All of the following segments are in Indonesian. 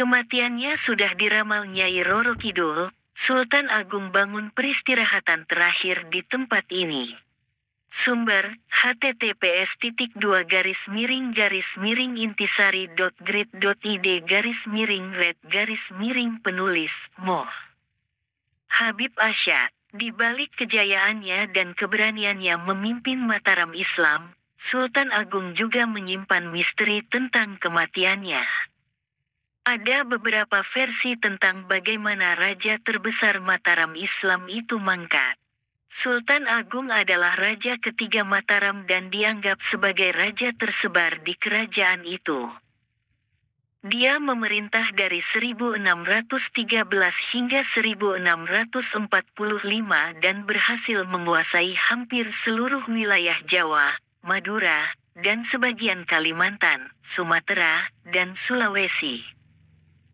Kematiannya sudah diramal Nyai Roro Kidul, Sultan Agung bangun peristirahatan terakhir di tempat ini. Sumber, https://intisari.grid.id/red-penulis, Moh. Habib Asyad, di balik kejayaannya dan keberaniannya memimpin Mataram Islam, Sultan Agung juga menyimpan misteri tentang kematiannya. Ada beberapa versi tentang bagaimana raja terbesar Mataram Islam itu mangkat. Sultan Agung adalah raja ketiga Mataram dan dianggap sebagai raja tersebar di kerajaan itu. Dia memerintah dari 1613 hingga 1645 dan berhasil menguasai hampir seluruh wilayah Jawa, Madura, dan sebagian Kalimantan, Sumatera, dan Sulawesi.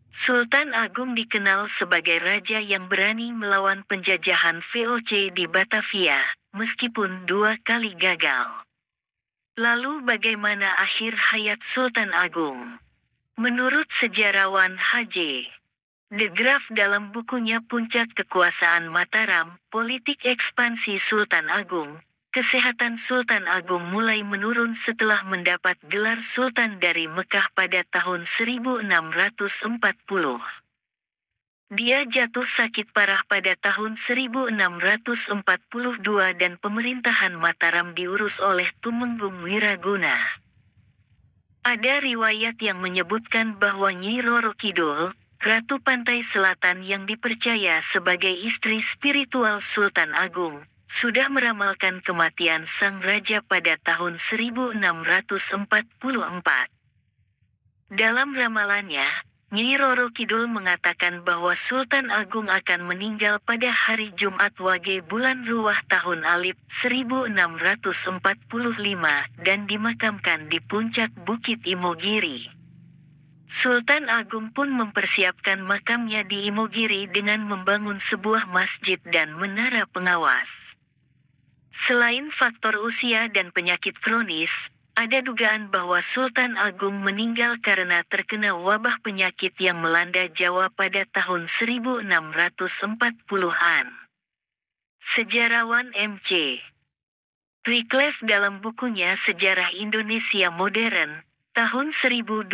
Sultan Agung dikenal sebagai raja yang berani melawan penjajahan VOC di Batavia, meskipun 2 kali gagal. Lalu bagaimana akhir hayat Sultan Agung? Menurut sejarawan H.J. de Graaf dalam bukunya Puncak Kekuasaan Mataram, Politik Ekspansi Sultan Agung, kesehatan Sultan Agung mulai menurun setelah mendapat gelar Sultan dari Mekah pada tahun 1640. Dia jatuh sakit parah pada tahun 1642 dan pemerintahan Mataram diurus oleh Tumenggung Wiraguna. Ada riwayat yang menyebutkan bahwa Nyi Roro Kidul, Ratu Pantai Selatan yang dipercaya sebagai istri spiritual Sultan Agung, sudah meramalkan kematian sang raja pada tahun 1644. Dalam ramalannya, Nyi Roro Kidul mengatakan bahwa Sultan Agung akan meninggal pada hari Jumat Wage bulan Ruwah tahun Alif 1645 dan dimakamkan di puncak Bukit Imogiri. Sultan Agung pun mempersiapkan makamnya di Imogiri dengan membangun sebuah masjid dan menara pengawas. Selain faktor usia dan penyakit kronis, ada dugaan bahwa Sultan Agung meninggal karena terkena wabah penyakit yang melanda Jawa pada tahun 1640-an. Sejarawan M.C. Wycliffe dalam bukunya Sejarah Indonesia Modern, tahun 1200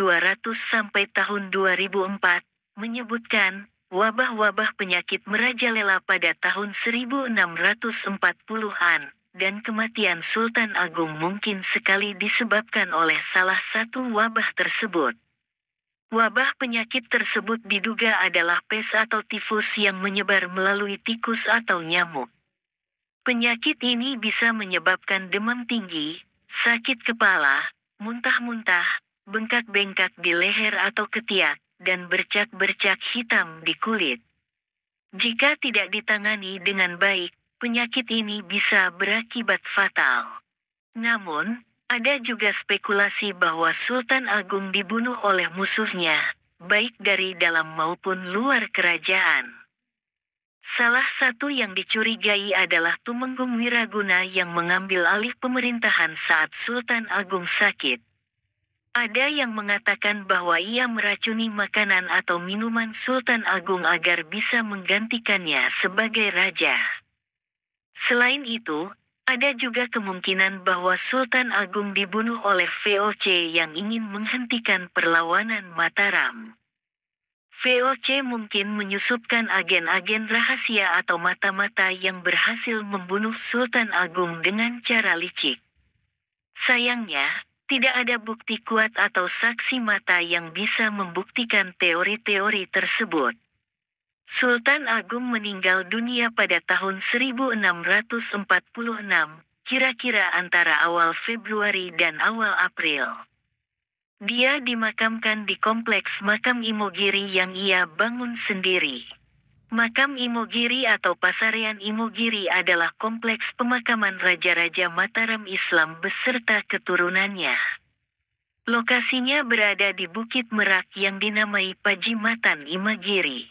sampai tahun 2004, menyebutkan, wabah-wabah penyakit merajalela pada tahun 1640-an, dan kematian Sultan Agung mungkin sekali disebabkan oleh salah satu wabah tersebut. Wabah penyakit tersebut diduga adalah pes atau tifus yang menyebar melalui tikus atau nyamuk. Penyakit ini bisa menyebabkan demam tinggi, sakit kepala, muntah-muntah, bengkak-bengkak di leher atau ketiak, dan bercak-bercak hitam di kulit. Jika tidak ditangani dengan baik, penyakit ini bisa berakibat fatal. Namun, ada juga spekulasi bahwa Sultan Agung dibunuh oleh musuhnya, baik dari dalam maupun luar kerajaan. Salah satu yang dicurigai adalah Tumenggung Wiraguna yang mengambil alih pemerintahan saat Sultan Agung sakit. Ada yang mengatakan bahwa ia meracuni makanan atau minuman Sultan Agung agar bisa menggantikannya sebagai raja. Selain itu, ada juga kemungkinan bahwa Sultan Agung dibunuh oleh VOC yang ingin menghentikan perlawanan Mataram. VOC mungkin menyusupkan agen-agen rahasia atau mata-mata yang berhasil membunuh Sultan Agung dengan cara licik. Sayangnya, tidak ada bukti kuat atau saksi mata yang bisa membuktikan teori-teori tersebut. Sultan Agung meninggal dunia pada tahun 1646, kira-kira antara awal Februari dan awal April. Dia dimakamkan di kompleks makam Imogiri yang ia bangun sendiri. Makam Imogiri atau Pasarean Imogiri adalah kompleks pemakaman raja-raja Mataram Islam beserta keturunannya. Lokasinya berada di Bukit Merak yang dinamai Pajimatan Imagiri.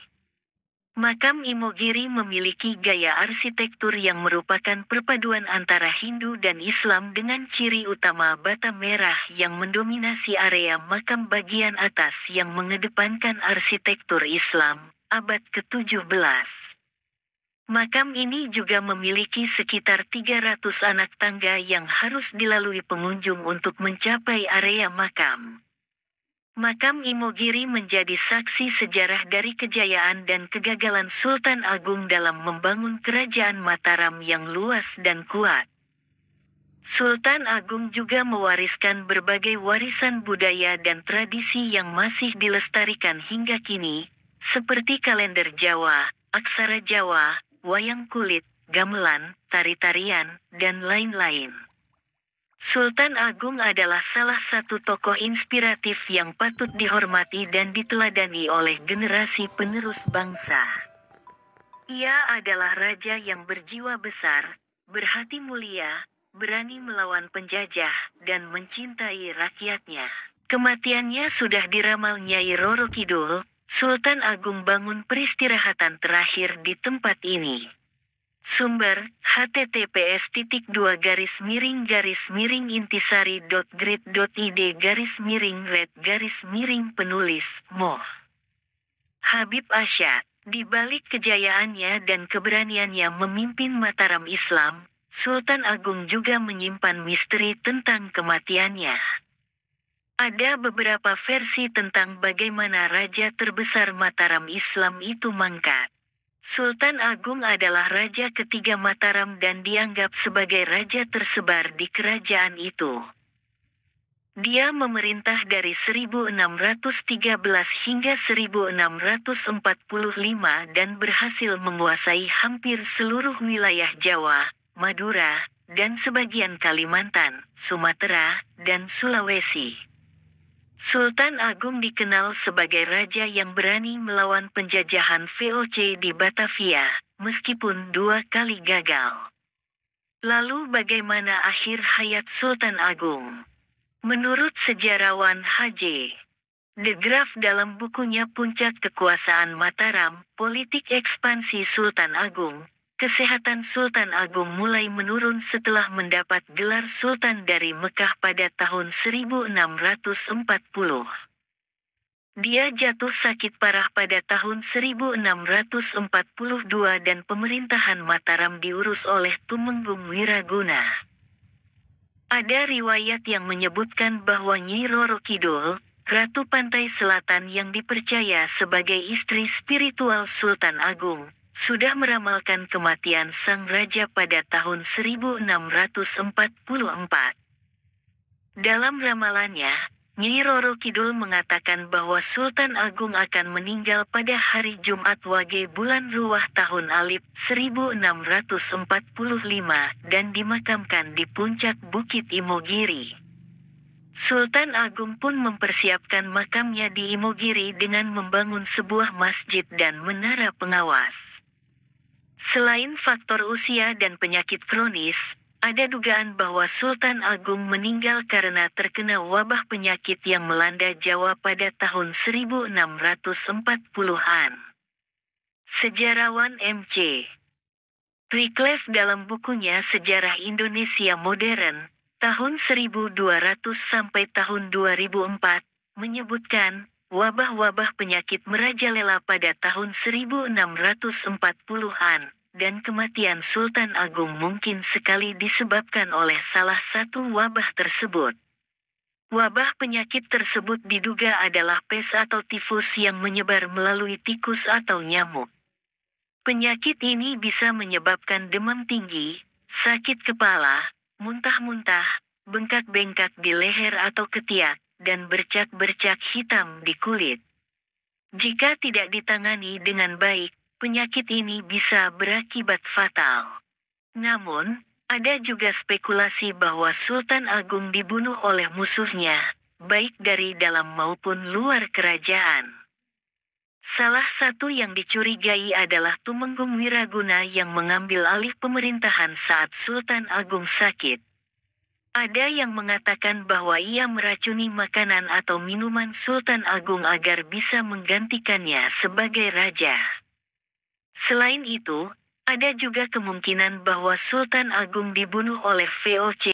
Makam Imogiri memiliki gaya arsitektur yang merupakan perpaduan antara Hindu dan Islam dengan ciri utama bata merah yang mendominasi area makam bagian atas yang mengedepankan arsitektur Islam, abad ke-17. Makam ini juga memiliki sekitar 300 anak tangga yang harus dilalui pengunjung untuk mencapai area makam. Makam Imogiri menjadi saksi sejarah dari kejayaan dan kegagalan Sultan Agung dalam membangun kerajaan Mataram yang luas dan kuat. Sultan Agung juga mewariskan berbagai warisan budaya dan tradisi yang masih dilestarikan hingga kini, seperti kalender Jawa, aksara Jawa, wayang kulit, gamelan, tari-tarian, dan lain-lain. Sultan Agung adalah salah satu tokoh inspiratif yang patut dihormati dan diteladani oleh generasi penerus bangsa. Ia adalah raja yang berjiwa besar, berhati mulia, berani melawan penjajah, dan mencintai rakyatnya. Kematiannya sudah diramal Nyai Roro Kidul, Sultan Agung bangun peristirahatan terakhir di tempat ini. Sumber, https://intisari.grid.id/red-penulis, Moh. Habib Asyad, di balik kejayaannya dan keberaniannya memimpin Mataram Islam, Sultan Agung juga menyimpan misteri tentang kematiannya. Ada beberapa versi tentang bagaimana raja terbesar Mataram Islam itu mangkat. Sultan Agung adalah raja ketiga Mataram dan dianggap sebagai raja tersebar di kerajaan itu. Dia memerintah dari 1613 hingga 1645 dan berhasil menguasai hampir seluruh wilayah Jawa, Madura, dan sebagian Kalimantan, Sumatera, dan Sulawesi. Sultan Agung dikenal sebagai raja yang berani melawan penjajahan VOC di Batavia, meskipun 2 kali gagal. Lalu bagaimana akhir hayat Sultan Agung? Menurut sejarawan H.J. de Graaf dalam bukunya Puncak Kekuasaan Mataram, Politik Ekspansi Sultan Agung, kesehatan Sultan Agung mulai menurun setelah mendapat gelar Sultan dari Mekah pada tahun 1640. Dia jatuh sakit parah pada tahun 1642 dan pemerintahan Mataram diurus oleh Tumenggung Wiraguna. Ada riwayat yang menyebutkan bahwa Nyi Roro Kidul, Ratu Pantai Selatan yang dipercaya sebagai istri spiritual Sultan Agung, sudah meramalkan kematian sang raja pada tahun 1644. Dalam ramalannya, Nyi Roro Kidul mengatakan bahwa Sultan Agung akan meninggal pada hari Jumat Wage bulan Ruwah tahun Alif 1645 dan dimakamkan di puncak Bukit Imogiri. Sultan Agung pun mempersiapkan makamnya di Imogiri dengan membangun sebuah masjid dan menara pengawas. Selain faktor usia dan penyakit kronis, ada dugaan bahwa Sultan Agung meninggal karena terkena wabah penyakit yang melanda Jawa pada tahun 1640-an. Sejarawan M.C. Wycliffe dalam bukunya Sejarah Indonesia Modern, tahun 1200 sampai tahun 2004, menyebutkan, wabah-wabah penyakit merajalela pada tahun 1640-an, dan kematian Sultan Agung mungkin sekali disebabkan oleh salah satu wabah tersebut. Wabah penyakit tersebut diduga adalah pes atau tifus yang menyebar melalui tikus atau nyamuk. Penyakit ini bisa menyebabkan demam tinggi, sakit kepala, muntah-muntah, bengkak-bengkak di leher atau ketiak, dan bercak-bercak hitam di kulit. Jika tidak ditangani dengan baik, penyakit ini bisa berakibat fatal. Namun, ada juga spekulasi bahwa Sultan Agung dibunuh oleh musuhnya, baik dari dalam maupun luar kerajaan. Salah satu yang dicurigai adalah Tumenggung Wiraguna yang mengambil alih pemerintahan saat Sultan Agung sakit. Ada yang mengatakan bahwa ia meracuni makanan atau minuman Sultan Agung agar bisa menggantikannya sebagai raja. Selain itu, ada juga kemungkinan bahwa Sultan Agung dibunuh oleh VOC